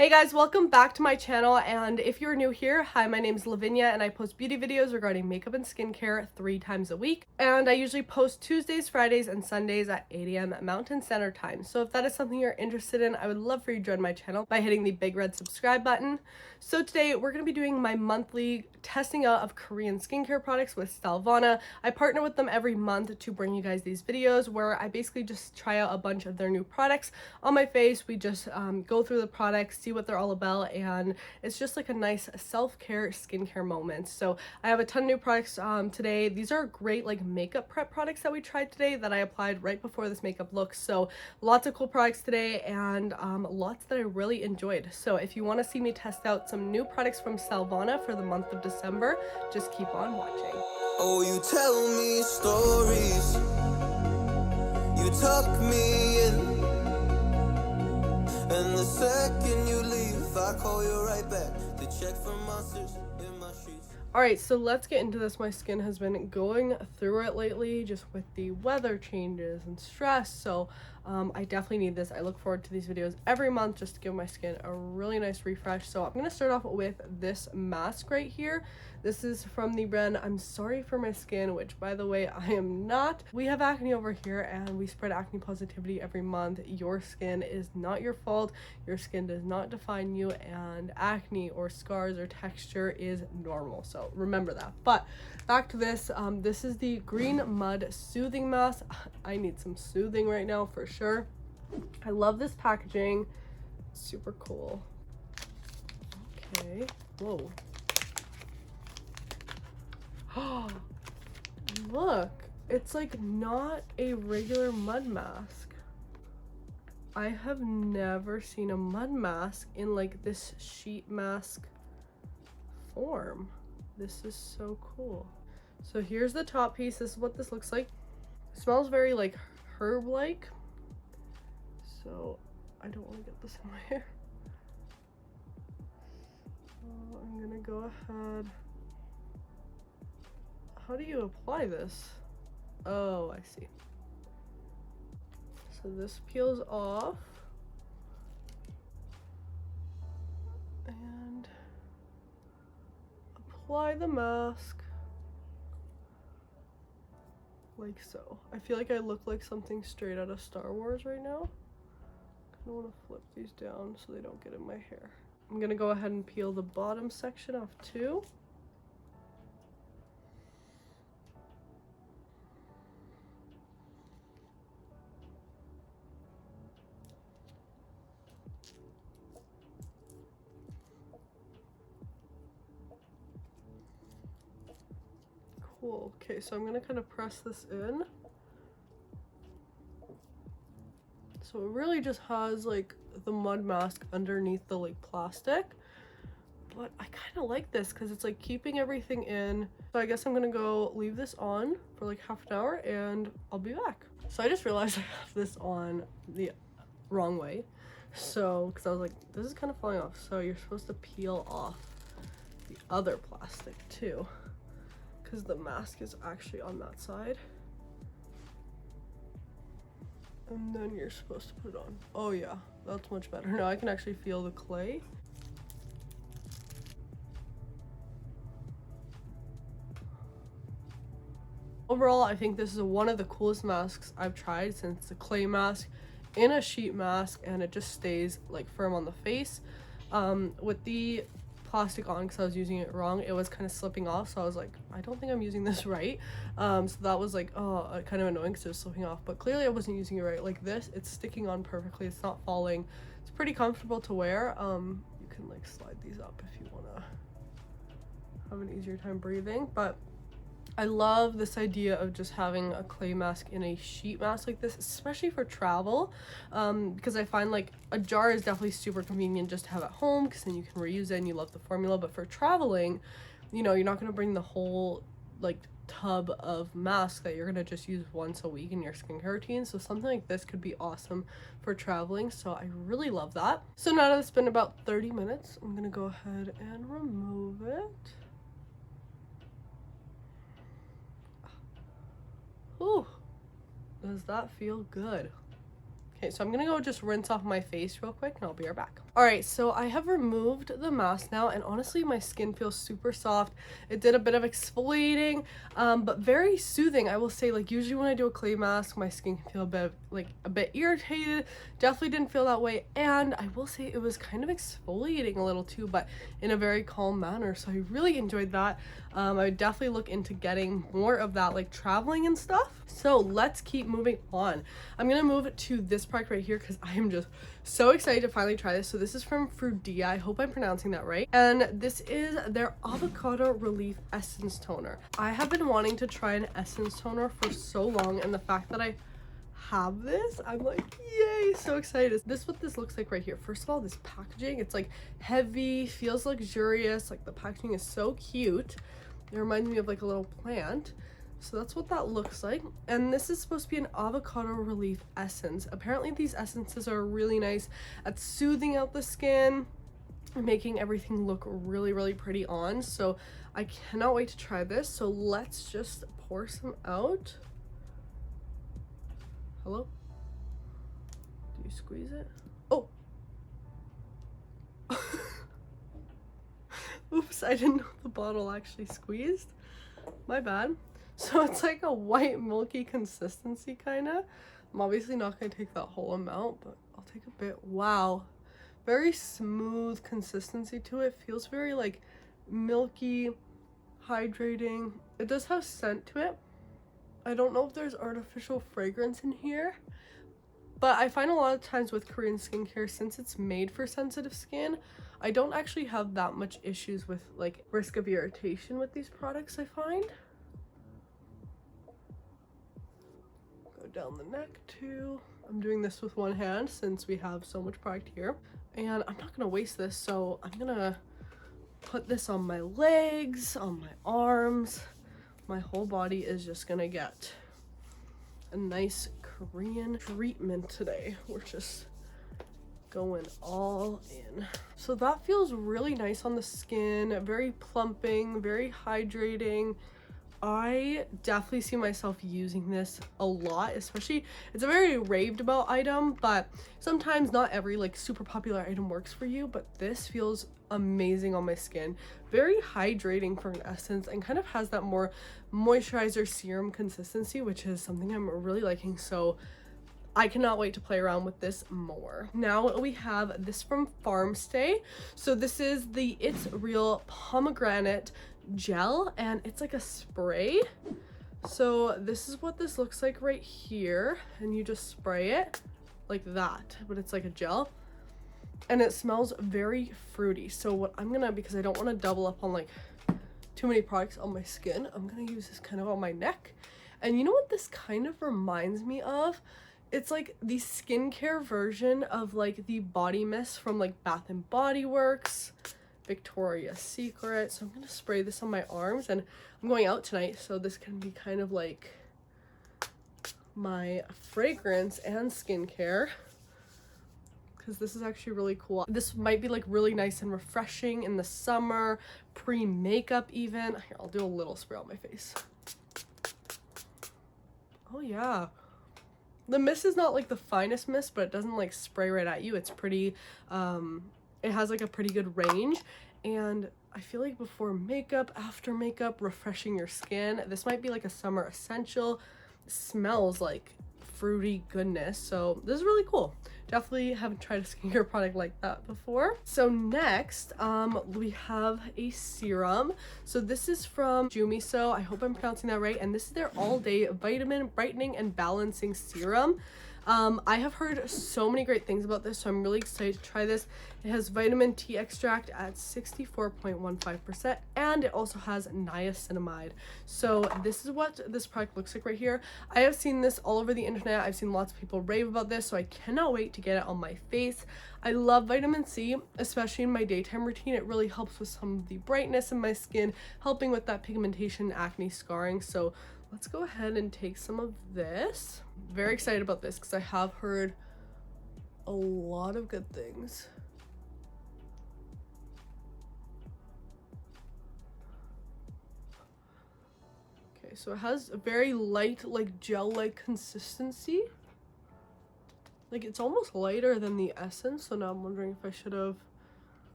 Hey guys, welcome back to my channel, and if you're new here, hi, my name is Lavinia and I post beauty videos regarding makeup and skincare 3 times a week, and I usually post Tuesdays, Fridays, and Sundays at 8 a.m. Mountain Standard Time. So if that is something you're interested in, I would love for you to join my channel by hitting the big red subscribe button. So today we're going to be doing my monthly testing out of Korean skincare products with Stylevana. I partner with them every month to bring you guys these videos where I basically just try out a bunch of their new products on my face. We just go through the products, see what they're all about, and it's just like a nice self-care skincare moment. So I have a ton of new products today. These are great like makeup prep products that we tried today that I applied right before this makeup look. So lots of cool products today, and lots that I really enjoyed. So if you want to see me test out some new products from Stylevana for the month of December, just keep on watching. Oh, you tell me stories, you tuck me in, and the second you leave, I call you right back to check for monsters in my sheets. Alright, so let's get into this. My skin has been going through it lately just with the weather changes and stress, so I definitely need this. I look forward to these videos every month just to give my skin a really nice refresh. So I'm going to start off with this mask right here. This is from the brand I'm Sorry for My Skin, which by the way, I am not. We have acne over here and we spread acne positivity every month. Your skin is not your fault. Your skin does not define you, and acne or scars or texture is normal. So remember that. But back to this. This is the Green Mud Soothing Mask. I need some soothing right now for sure. I love this packaging. Super cool. Okay. Whoa. Oh, look, it's like not a regular mud mask. I have never seen a mud mask in like this sheet mask form. This is so cool. So here's the top piece. This is what this looks like. It smells very like herb-like. So I don't want to get this in my hair. I'm gonna go ahead. How do you apply this? Oh, I see. So this peels off. And apply the mask. Like so. I feel like I look like something straight out of Star Wars right now. I want to flip these down so they don't get in my hair. I'm gonna go ahead and peel the bottom section off too. Cool. Okay, so I'm gonna kind of press this in. So it really just has like the mud mask underneath the like plastic. But I kind of like this because it's like keeping everything in. So I guess I'm gonna go leave this on for like half an hour and I'll be back. So I just realized I have this on the wrong way. So, because I was like, this is kind of falling off. So you're supposed to peel off the other plastic too, because the mask is actually on that side. And then you're supposed to put it on. Oh yeah, that's much better. Now I can actually feel the clay. Overall, I think this is one of the coolest masks I've tried, since it's a clay mask in a sheet mask and it just stays like firm on the face. With the plastic on, because I was using it wrong, it was kind of slipping off, so I was like, I don't think I'm using this right. So that was like, oh, kind of annoying because it was slipping off, but clearly I wasn't using it right. Like this, it's sticking on perfectly, it's not falling, it's pretty comfortable to wear. You can like slide these up if you want to have an easier time breathing. But I love this idea of just having a clay mask in a sheet mask like this, especially for travel, because I find like a jar is definitely super convenient just to have at home because then you can reuse it and you love the formula. But for traveling, you know, you're not going to bring the whole like tub of mask that you're going to just use once a week in your skincare routine. So something like this could be awesome for traveling. So I really love that. So now that it's been about 30 minutes, I'm going to go ahead and remove it. Ooh, does that feel good? Okay, so I'm gonna go just rinse off my face real quick and I'll be right back. All right, so I have removed the mask now, and honestly my skin feels super soft. It did a bit of exfoliating, but very soothing. I will say, like, usually when I do a clay mask, my skin can feel a bit irritated. Definitely didn't feel that way, and I will say it was kind of exfoliating a little too, but in a very calm manner, so I really enjoyed that. I would definitely look into getting more of that, like traveling and stuff. So let's keep moving on. I'm gonna move to this product right here because I am just so excited to finally try this. So this is from FRUDIA. I hope I'm pronouncing that right. And this is their Avocado Relief Essence Toner. I have been wanting to try an essence toner for so long, and the fact that I have this, I'm like, yay, so excited. This is what this looks like right here. First of all, this packaging, it's like heavy, feels luxurious, like the packaging is so cute. It reminds me of like a little plant. So that's what that looks like. And this is supposed to be an avocado relief essence. Apparently these essences are really nice at soothing out the skin, making everything look really, really pretty on. So I cannot wait to try this. So let's just pour some out. Hello? Do you squeeze it? Oh! Oops, I didn't know the bottle actually squeezed. My bad. So it's like a white milky consistency kind of. I'm obviously not going to take that whole amount, but I'll take a bit. Wow. Very smooth consistency to it. Feels very like milky, hydrating. It does have scent to it. I don't know if there's artificial fragrance in here, but I find a lot of times with Korean skincare, since it's made for sensitive skin, I don't actually have that much issues with like risk of irritation with these products, I find. Go down the neck too. I'm doing this with one hand since we have so much product here. And I'm not gonna waste this, so I'm gonna put this on my legs, on my arms. My whole body is just gonna get a nice Korean treatment today. We're just going all in. So that feels really nice on the skin, very plumping, very hydrating. I definitely see myself using this a lot, especially it's a very raved about item, but sometimes not every like super popular item works for you, but this feels amazing on my skin. Very hydrating for an essence, and kind of has that more moisturizer serum consistency, which is something I'm really liking. So I cannot wait to play around with this more. Now we have this from Farmstay. So this is the It's Real Pomegranate gel, and it's like a spray. So this is what this looks like right here, and you just spray it like that, but it's like a gel, and it smells very fruity. So what I'm gonna, because I don't want to double up on like too many products on my skin, I'm gonna use this kind of on my neck. And you know what this kind of reminds me of? It's like the skincare version of like the body mist from like Bath and Body Works, Victoria's Secret. So I'm gonna spray this on my arms, and I'm going out tonight, so this can be kind of like my fragrance and skincare, because this is actually really cool. This might be like really nice and refreshing in the summer, pre-makeup even. Here, I'll do a little spray on my face. Oh yeah. The mist is not like the finest mist, but it doesn't like spray right at you. It's pretty, it has like a pretty good range, and I feel like before makeup, after makeup, refreshing your skin. This might be like a summer essential. It smells like fruity goodness, so this is really cool. Definitely haven't tried a skincare product like that before. So next, we have a serum. So this is from Jumiso. I hope I'm pronouncing that right. And this is their all-day vitamin brightening and balancing serum. I have heard so many great things about this, so I'm really excited to try this. It has vitamin T extract at 64.15%, and it also has niacinamide. So this is what this product looks like right here. I have seen this all over the internet. I've seen lots of people rave about this, so I cannot wait to get it on my face. I love vitamin C, especially in my daytime routine. It really helps with some of the brightness in my skin, helping with that pigmentation, acne, scarring. So let's go ahead and take some of this. Very excited about this because I have heard a lot of good things. Okay, so it has a very light, like gel-like consistency. Like, it's almost lighter than the essence, so now I'm wondering if I should have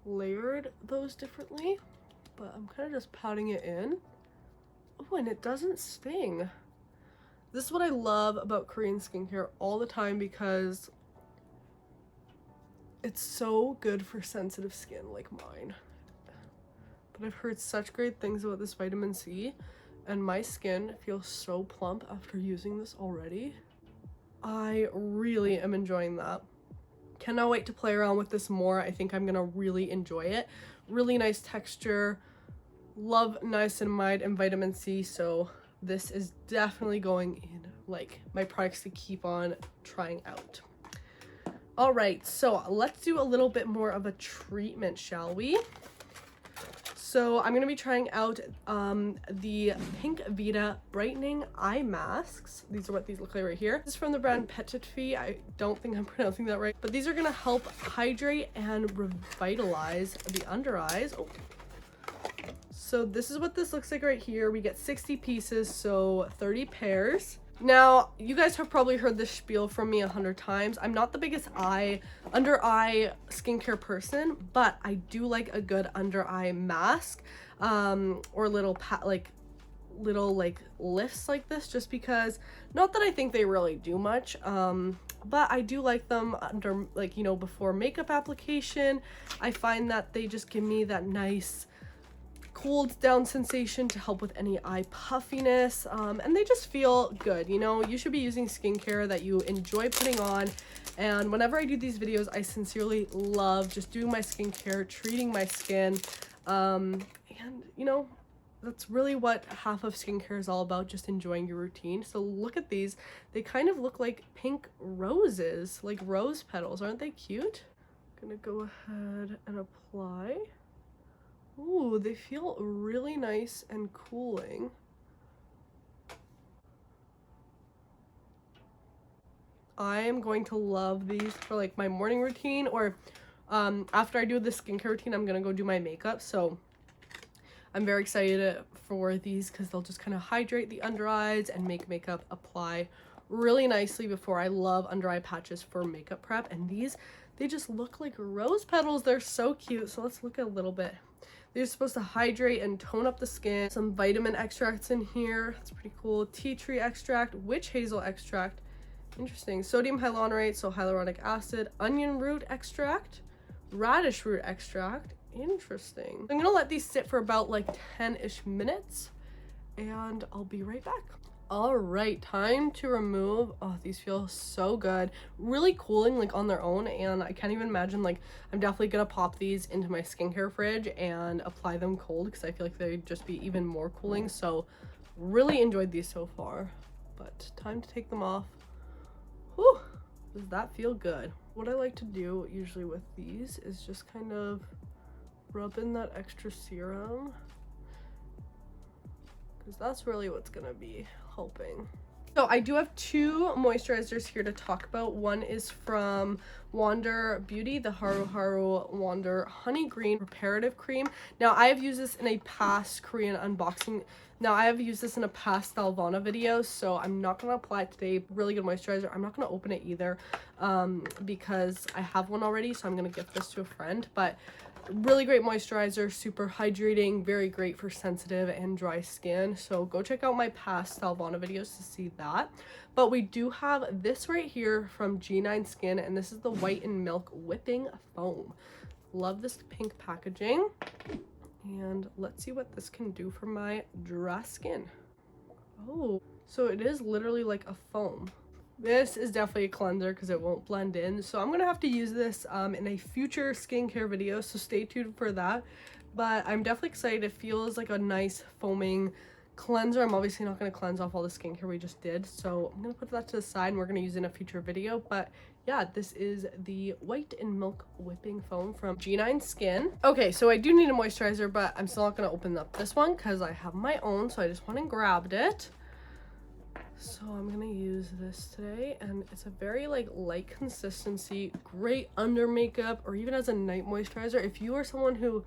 layered those differently. But I'm kind of just patting it in. Oh, and it doesn't sting. This is what I love about Korean skincare all the time, because it's so good for sensitive skin like mine. But I've heard such great things about this vitamin C, and my skin feels so plump after using this already. I really am enjoying that. Cannot wait to play around with this more. I think I'm gonna really enjoy it. Really nice texture. Love niacinamide and vitamin C, so this is definitely going in like my products to keep on trying out. All right, so let's do a little bit more of a treatment, shall we? So I'm going to be trying out the Pink Vita Brightening Eye Masks. These are what these look like right here. This is from the brand PETITFEE. I don't think I'm pronouncing that right. But these are going to help hydrate and revitalize the under eyes. Oh. So this is what this looks like right here. We get 60 pieces, so 30 pairs. Now, you guys have probably heard this spiel from me 100 times. I'm not the biggest under eye skincare person, but I do like a good under eye mask, or little lifts like this, just because, not that I think they really do much, but I do like them under, like, you know, before makeup application. I find that they just give me that nice cooled down sensation to help with any eye puffiness, and they just feel good. You know, you should be using skincare that you enjoy putting on, and whenever I do these videos, I sincerely love just doing my skincare, treating my skin, and you know, that's really what half of skincare is all about, just enjoying your routine. So look at these. They kind of look like pink roses, like rose petals. Aren't they cute? I'm gonna go ahead and apply. Ooh, they feel really nice and cooling. I am going to love these for like my morning routine, or after I do the skincare routine, I'm gonna go do my makeup. So I'm very excited for these because they'll just kind of hydrate the under eyes and make makeup apply really nicely before. I love under eye patches for makeup prep, and these, they just look like rose petals. They're so cute. So let's look at a little bit. They're supposed to hydrate and tone up the skin. Some vitamin extracts in here. That's pretty cool. Tea tree extract, witch hazel extract. Interesting. Sodium hyaluronate, so hyaluronic acid. Onion root extract. Radish root extract. Interesting. I'm gonna let these sit for about like 10-ish minutes, and I'll be right back. All right, time to remove. Oh, these feel so good. Really cooling, like, on their own, and I can't even imagine, like, I'm definitely gonna pop these into my skincare fridge and apply them cold, because I feel like they'd just be even more cooling. So really enjoyed these so far, but time to take them off. Whew, does that feel good? What I like to do usually with these is just kind of rub in that extra serum, because that's really what's gonna be helping. So I do have two moisturizers here to talk about. One is from Wander Beauty, the Haruharu Wander Honey Green Reparative Cream. Now, I have used this in a past Korean unboxing. Now, I have used this in a past Stylevana video, so I'm not going to apply it today. Really good moisturizer. I'm not going to open it either, because I have one already, so I'm going to gift this to a friend. But really great moisturizer, super hydrating, very great for sensitive and dry skin. So go check out my past Stylevana videos to see that. But we do have this right here from G9 Skin, and this is the White and Milk Whipping Foam. Love this pink packaging. And let's see what this can do for my dry skin. Oh, so it is literally like a foam. This is definitely a cleanser because it won't blend in. So I'm gonna have to use this in a future skincare video, so stay tuned for that. But I'm definitely excited. It feels like a nice foaming cleanser. I'm obviously not gonna cleanse off all the skincare we just did, so I'm gonna put that to the side and we're gonna use it in a future video. But yeah, this is the White and Milk Whipping Foam from G9 Skin. Okay, so I do need a moisturizer, but I'm still not gonna open up this one because I have my own, so I just went and grabbed it. So I'm gonna use this today, and it's a very like light consistency, great under makeup or even as a night moisturizer. If you are someone who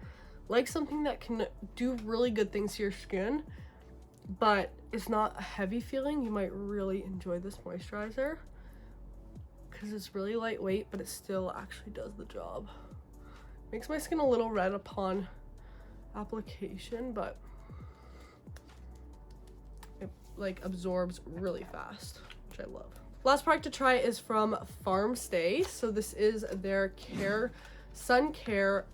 likes something that can do really good things to your skin, but it's not a heavy feeling, you might really enjoy this moisturizer. because it's really lightweight, but it still actually does the job. Makes my skin a little red upon application, but it like absorbs really fast, which I love. Last product to try is from Farmstay. So this is their Sun Care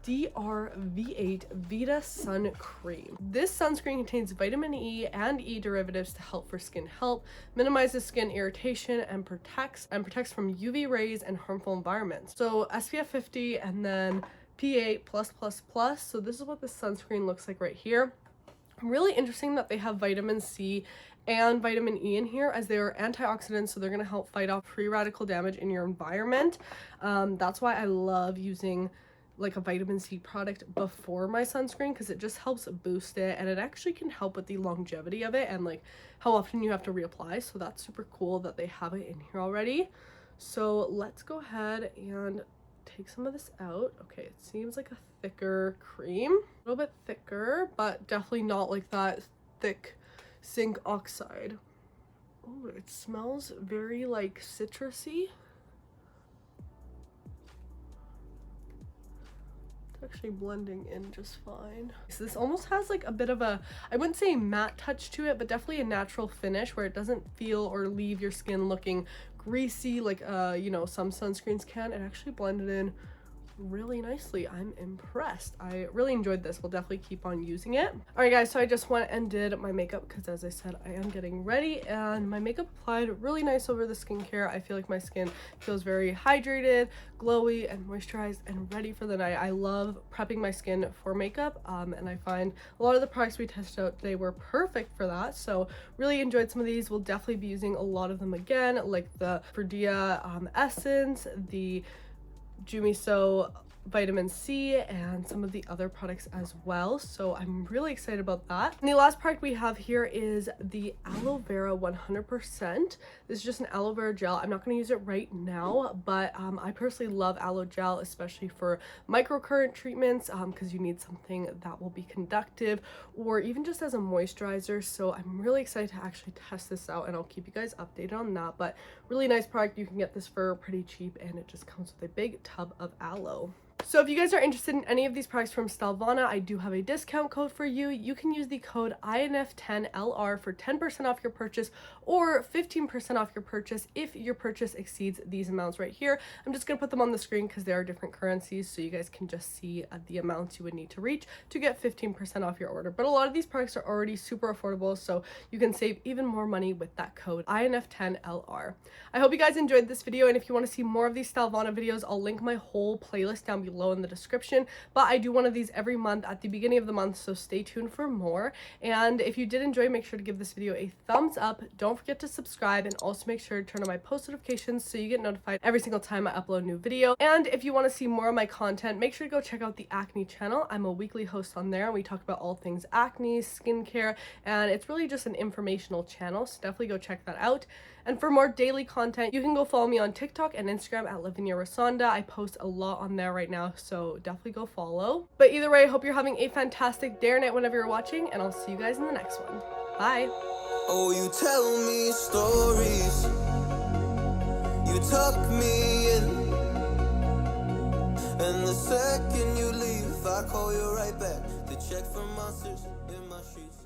DRV8 Vita Sun Cream. This sunscreen contains vitamin E and E derivatives to help for skin health, minimizes skin irritation, and protects from UV rays and harmful environments. So SPF 50 and then PA+++. So this is what the sunscreen looks like right here. Really interesting that they have vitamin C and vitamin E in here, as they are antioxidants, so they're going to help fight off free radical damage in your environment. That's why I love using like a vitamin C product before my sunscreen, because it just helps boost it, and it actually can help with the longevity of it and like how often you have to reapply. So that's super cool that they have it in here already. So let's go ahead and take some of this out. Okay, it seems like a thicker cream, a little bit thicker, but definitely not like that thick zinc oxide. Oh, it smells very like citrusy. It's actually blending in just fine. So this almost has like a bit of a, I wouldn't say matte touch to it, but definitely a natural finish where it doesn't feel or leave your skin looking greasy like you know, some sunscreens can. It actually blended in really nicely. I'm impressed. I really enjoyed this. We'll definitely keep on using it. All right guys, so I just went and did my makeup because, as I said, I am getting ready, and my makeup applied really nice over the skincare. I feel like my skin feels very hydrated, glowy, and moisturized and ready for the night. I love prepping my skin for makeup, and I find a lot of the products we tested out today were perfect for that. So really enjoyed some of these. We'll definitely be using a lot of them again, like the FRUDIA essence, the Jumiso vitamin C, and some of the other products as well. So I'm really excited about that. And the last product we have here is the Aloe Vera 100%. This is just an aloe vera gel. I'm not going to use it right now, but I personally love aloe gel, especially for microcurrent treatments, because you need something that will be conductive, or even just as a moisturizer. So I'm really excited to actually test this out, and I'll keep you guys updated on that. But really nice product. You can get this for pretty cheap, and it just comes with a big tub of aloe. So if you guys are interested in any of these products from Stylevana, I do have a discount code for you. You can use the code INF10LR for 10% off your purchase, or 15% off your purchase if your purchase exceeds these amounts right here. I'm just going to put them on the screen because there are different currencies, so you guys can just see the amounts you would need to reach to get 15% off your order. But a lot of these products are already super affordable, so you can save even more money with that code INF10LR. I hope you guys enjoyed this video, and if you want to see more of these Stylevana videos, I'll link my whole playlist down below in the description. But I do one of these every month at the beginning of the month, so stay tuned for more. And if you did enjoy, make sure to give this video a thumbs up. Don't forget to subscribe, and also make sure to turn on my post notifications so you get notified every single time I upload a new video. And if you want to see more of my content, make sure to go check out the acne channel. I'm a weekly host on there, and we talk about all things acne, skincare, and it's really just an informational channel, so definitely go check that out. And for more daily content, you can go follow me on TikTok and Instagram at LavinyaRosanda. I post a lot on there right now, so definitely go follow. But either way, I hope you're having a fantastic day or night whenever you're watching, and I'll see you guys in the next one. Bye! Oh, you tell me stories, you tuck me in, and the second you leave, I call you right back to check for monsters in my sheets.